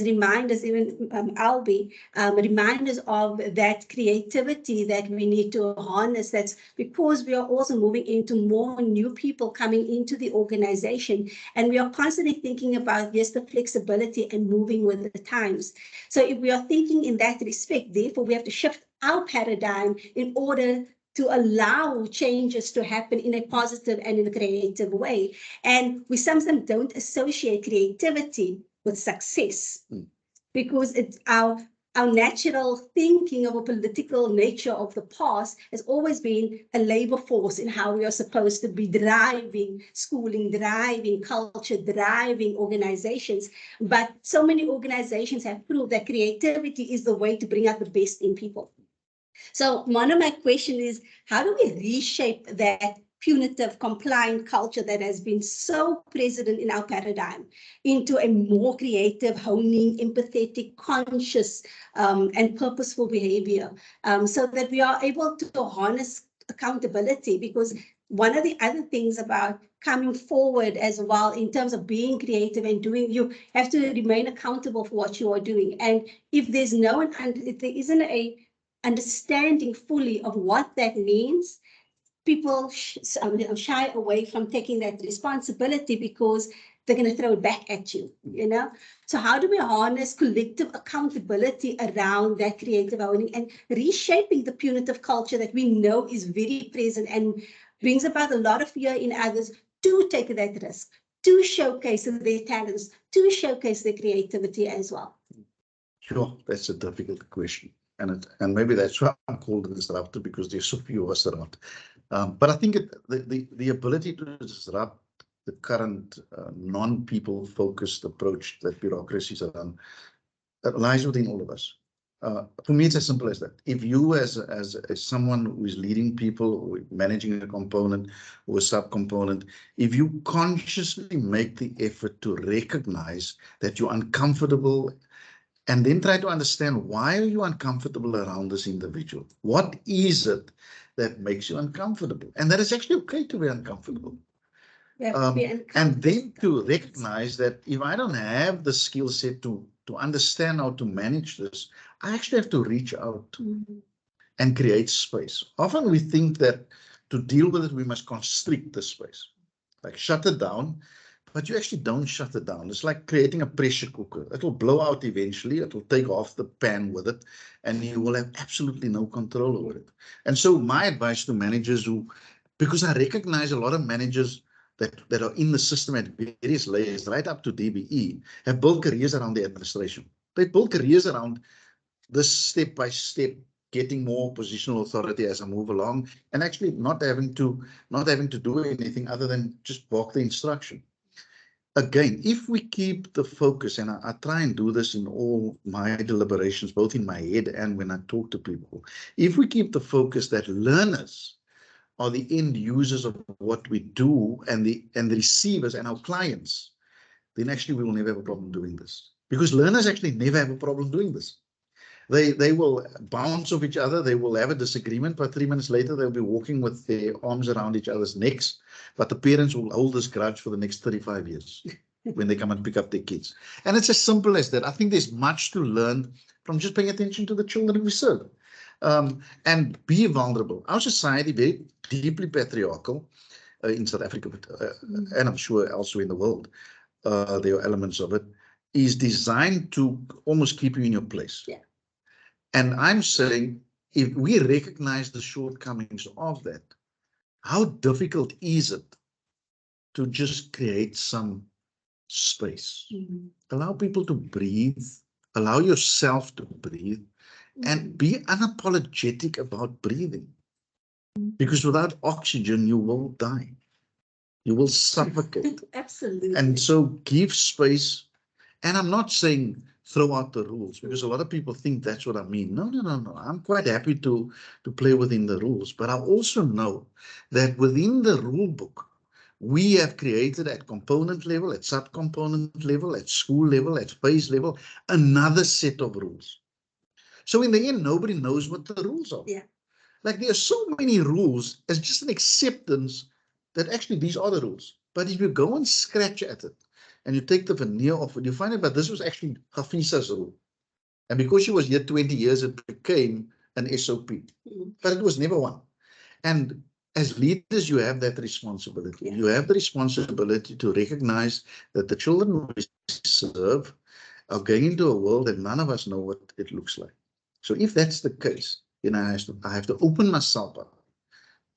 reminders, even Albie, reminders of that creativity that we need to harness. That's because we are also moving into more new people coming into the organization, and we are constantly thinking about, yes, the flexibility and moving with the times. So if we are thinking in that respect, therefore we have to shift our paradigm in order to allow changes to happen in a positive and in a creative way. And we sometimes don't associate creativity with success because it's our natural thinking of a political nature of the past has always been a labor force in how we are supposed to be driving schooling, driving culture, driving organizations. But so many organizations have proved that creativity is the way to bring out the best in people. So one of my questions is, how do we reshape that punitive, compliant culture that has been so present in our paradigm into a more creative, honing, empathetic, conscious, and purposeful behavior, so that we are able to harness accountability? Because one of the other things about coming forward as well in terms of being creative and doing, you have to remain accountable for what you are doing. And if there's no, and if there isn't a understanding fully of what that means, people shy away from taking that responsibility because they're going to throw it back at you, you know? So how do we harness collective accountability around that creative owning and reshaping the punitive culture that we know is very present and brings about a lot of fear in others to take that risk, to showcase their talents, to showcase their creativity as well? Sure, that's a difficult question. And maybe that's why I'm called a disruptor, because there's so few of us around. But I think the ability to disrupt the current non-people focused approach that bureaucracies are on lies within all of us. For me, it's as simple as that. If you, as someone who is leading people, or managing a component or a subcomponent, if you consciously make the effort to recognize that you're uncomfortable, and then try to understand, why are you uncomfortable around this individual? What is it that makes you uncomfortable? And that is actually okay to be uncomfortable. And then to recognize that if I don't have the skill set to understand how to manage this, I actually have to reach out and create space. Often we think that to deal with it, we must constrict the space, like shut it down. But you actually don't shut it down. It's like creating a pressure cooker. It'll blow out eventually. It'll take off the pan with it, and you will have absolutely no control over it. And so my advice to managers because I recognize a lot of managers that are in the system at various layers, right up to DBE, have built careers around the administration. They built careers around this step by step, getting more positional authority as I move along, and actually not having to do anything other than just walk the instruction. Again, if we keep the focus, and I try and do this in all my deliberations, both in my head and when I talk to people, if we keep the focus that learners are the end users of what we do and the receivers and our clients, then actually we will never have a problem doing this. Because learners actually never have a problem doing this. They will bounce off each other. They will have a disagreement, but 3 minutes later, they'll be walking with their arms around each other's necks. But the parents will hold this grudge for the next 35 years when they come and pick up their kids. And it's as simple as that. I think there's much to learn from just paying attention to the children we serve. And be vulnerable. Our society, very deeply patriarchal in South Africa, but, and I'm sure elsewhere in the world, there are elements of it, is designed to almost keep you in your place. Yeah. And I'm saying, if we recognize the shortcomings of that, how difficult is it to just create some space? Allow people to breathe, allow yourself to breathe, and be unapologetic about breathing. Because without oxygen, you will die. You will suffocate. Absolutely. And so give space. And I'm not saying throw out the rules, because a lot of people think that's what I mean. No. I'm quite happy to play within the rules. But I also know that within the rule book, we have created at component level, at subcomponent level, at school level, at phase level, another set of rules. So in the end, nobody knows what the rules are. Yeah. Like there are so many rules as just an acceptance that actually these are the rules. But if you go and scratch at it, and you take the veneer off it, you find out that this was actually Hafiza's rule. And because she was here 20 years, it became an SOP. But it was never one. And as leaders, you have that responsibility. Yeah. You have the responsibility to recognize that the children we serve are going into a world that none of us know what it looks like. So if that's the case, then I have to open myself up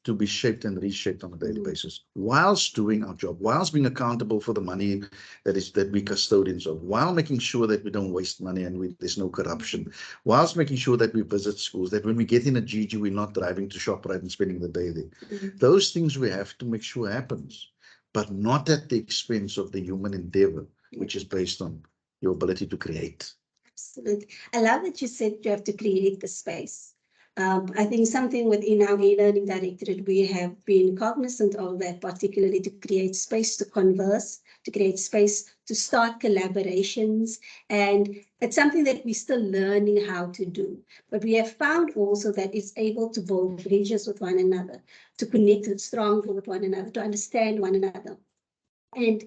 to be shaped and reshaped on a daily basis, whilst doing our job, whilst being accountable for the money that we custodians of, while making sure that we don't waste money and there's no corruption, whilst making sure that we visit schools, that when we get in a GG, we're not driving to ShopRite and spending the day there. Those things we have to make sure happens, but not at the expense of the human endeavor, which is based on your ability to create. Absolutely. I love that you said you have to create the space. I think something within our e-learning directorate, we have been cognizant of that, particularly to create space to converse, to create space to start collaborations. And it's something that we're still learning how to do. But we have found also that it's able to build bridges with one another, to connect stronger with one another, to understand one another. And,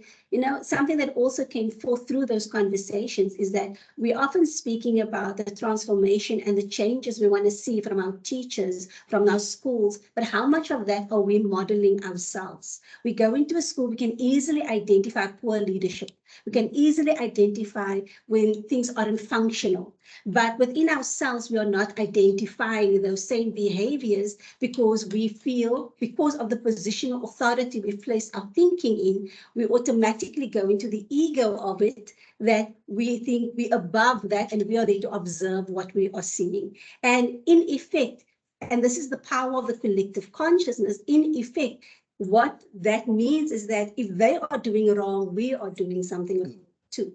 something that also came forth through those conversations is that we're often speaking about the transformation and the changes we want to see from our teachers, from our schools, but how much of that are we modeling ourselves? We go into a school, we can easily identify poor leadership. We can easily identify when things aren't functional. But within ourselves, we are not identifying those same behaviors because we feel, because of the positional authority we've placed our thinking in, we automatically go into the ego of it, that we think we're above that and we are there to observe what we are seeing. And in effect, and this is the power of the collective consciousness, in effect, what that means is that if they are doing wrong, we are doing something wrong too.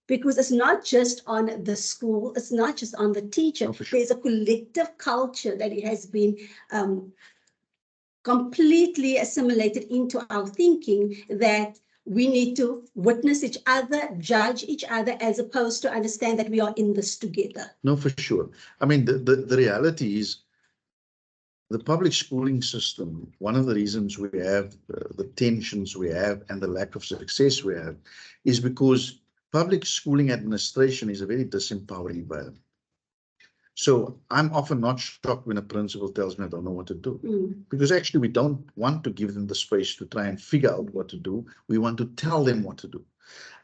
Because it's not just on the school, it's not just on the teacher. Oh, for sure. There's a collective culture that it has been completely assimilated into our thinking, that we need to witness each other, judge each other, as opposed to understand that we are in this together. No, for sure. I mean, the reality is the public schooling system, one of the reasons we have the tensions we have and the lack of success we have is because public schooling administration is a very disempowering environment. So I'm often not shocked when a principal tells me I don't know what to do, because actually we don't want to give them the space to try and figure out what to do. We want to tell them what to do.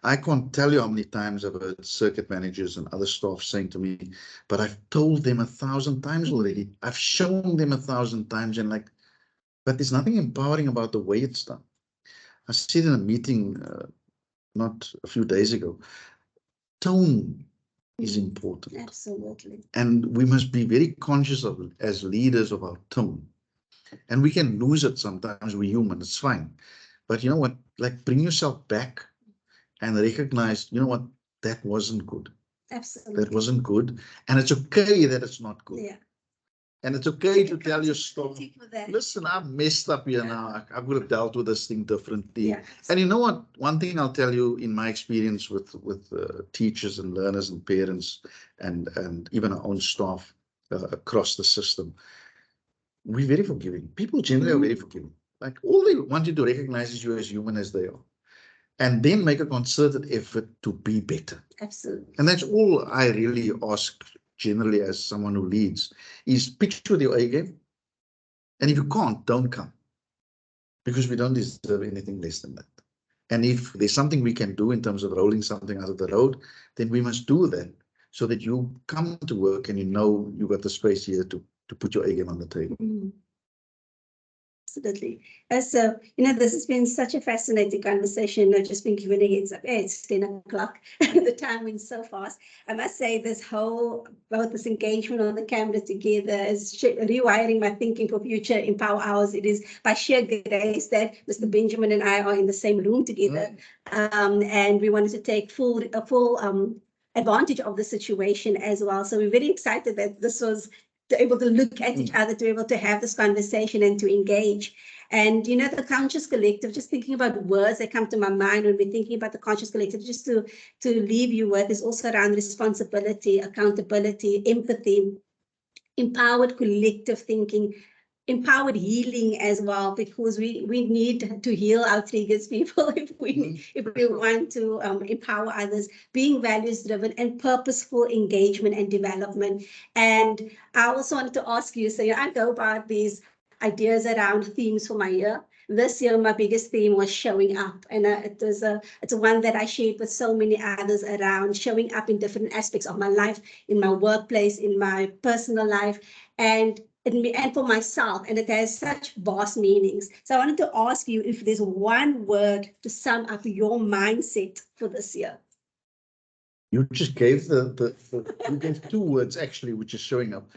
I can't tell you how many times I've heard circuit managers and other staff saying to me, but I've told them 1,000 times already. I've shown them 1,000 times, and like, but there's nothing empowering about the way it's done. I said in a meeting not a few days ago, tone is important. Absolutely. And we must be very conscious of it as leaders of our tone. And we can lose it sometimes. We're human, it's fine. But you know what? Like, bring yourself back and recognize, you know what? That wasn't good. Absolutely. That wasn't good. And it's okay that it's not good. Yeah. And it's okay to tell your story. Listen, I've messed up here now. I would have dealt with this thing differently. Yeah. And you know what? One thing I'll tell you in my experience with teachers and learners and parents and even our own staff across the system, we're very forgiving. People generally are very forgiving. Like, all they want you to recognize is you as human as they are. And then make a concerted effort to be better. Absolutely. And that's all I really ask generally as someone who leads, is pitch with your A game. And if you can't, don't come. Because we don't deserve anything less than that. And if there's something we can do in terms of rolling something out of the road, then we must do that so that you come to work and you know you got the space here to put your A game on the table. Absolutely. So, this has been such a fascinating conversation. I've just been given a heads up. Hey, it's 10 o'clock. The time went so fast. I must say both this engagement on the camera together is rewiring my thinking for future Empower Hours. It is by sheer grace that Mr. Benjamin and I are in the same room together. And we wanted to take full advantage of the situation as well. So we're very excited that this was able to look at each other, to be able to have this conversation and to engage. And, the conscious collective, just thinking about words that come to my mind when we're thinking about the conscious collective, just to leave you with, is also around responsibility, accountability, empathy, empowered collective thinking, empowered healing as well, because we need to heal our triggers, people, if we want to empower others, being values driven and purposeful engagement and development. And I also wanted to ask you, so I go about these ideas around themes for my year. This year, my biggest theme was showing up, and it's one that I shared with so many others around showing up in different aspects of my life, in my workplace, in my personal life, and for myself, and it has such vast meanings. So I wanted to ask you if there's one word to sum up your mindset for this year. You just gave you gave two words actually, which is showing up.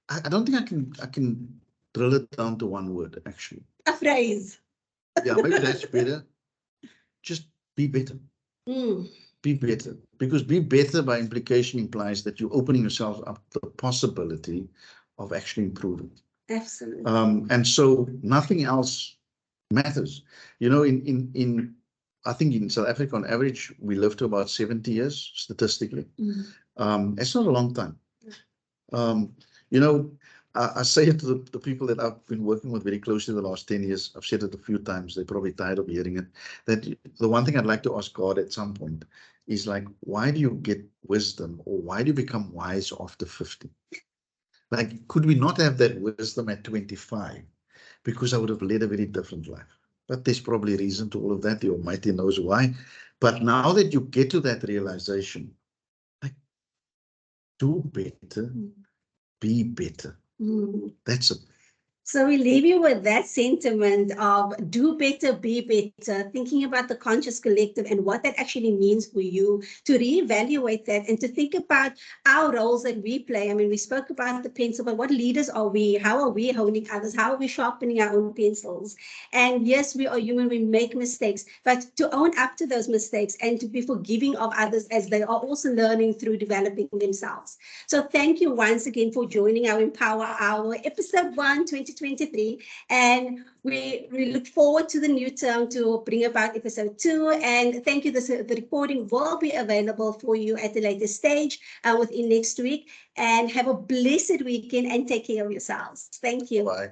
I don't think I can drill it down to one word actually. A phrase. Yeah, maybe that's better. Just be better. Be better, because be better by implication implies that you're opening yourself up to the possibility of actually improving. Absolutely. And so nothing else matters. I think in South Africa, on average, we live to about 70 years statistically. It's not a long time. I say it to the people that I've been working with very closely the last 10 years. I've said it a few times. They're probably tired of hearing it. That the one thing I'd like to ask God at some point is like, why do you get wisdom, or why do you become wise after 50? Like, could we not have that wisdom at 25? Because I would have led a very different life. But there's probably a reason to all of that. The Almighty knows why. But now that you get to that realization, like, do better, be better. That's it. So we leave you with that sentiment of do better, be better, thinking about the conscious collective and what that actually means for you, to reevaluate that and to think about our roles that we play. I mean, we spoke about the pencil, but what leaders are we? How are we holding others? How are we sharpening our own pencils? And yes, we are human, we make mistakes, but to own up to those mistakes and to be forgiving of others as they are also learning through developing themselves. So thank you once again for joining our Empower Hour, episode 1, 2023. And we look forward to the new term to bring about episode 2. And thank you. The recording will be available for you at a later stage within next week. And have a blessed weekend and take care of yourselves. Thank you. Bye.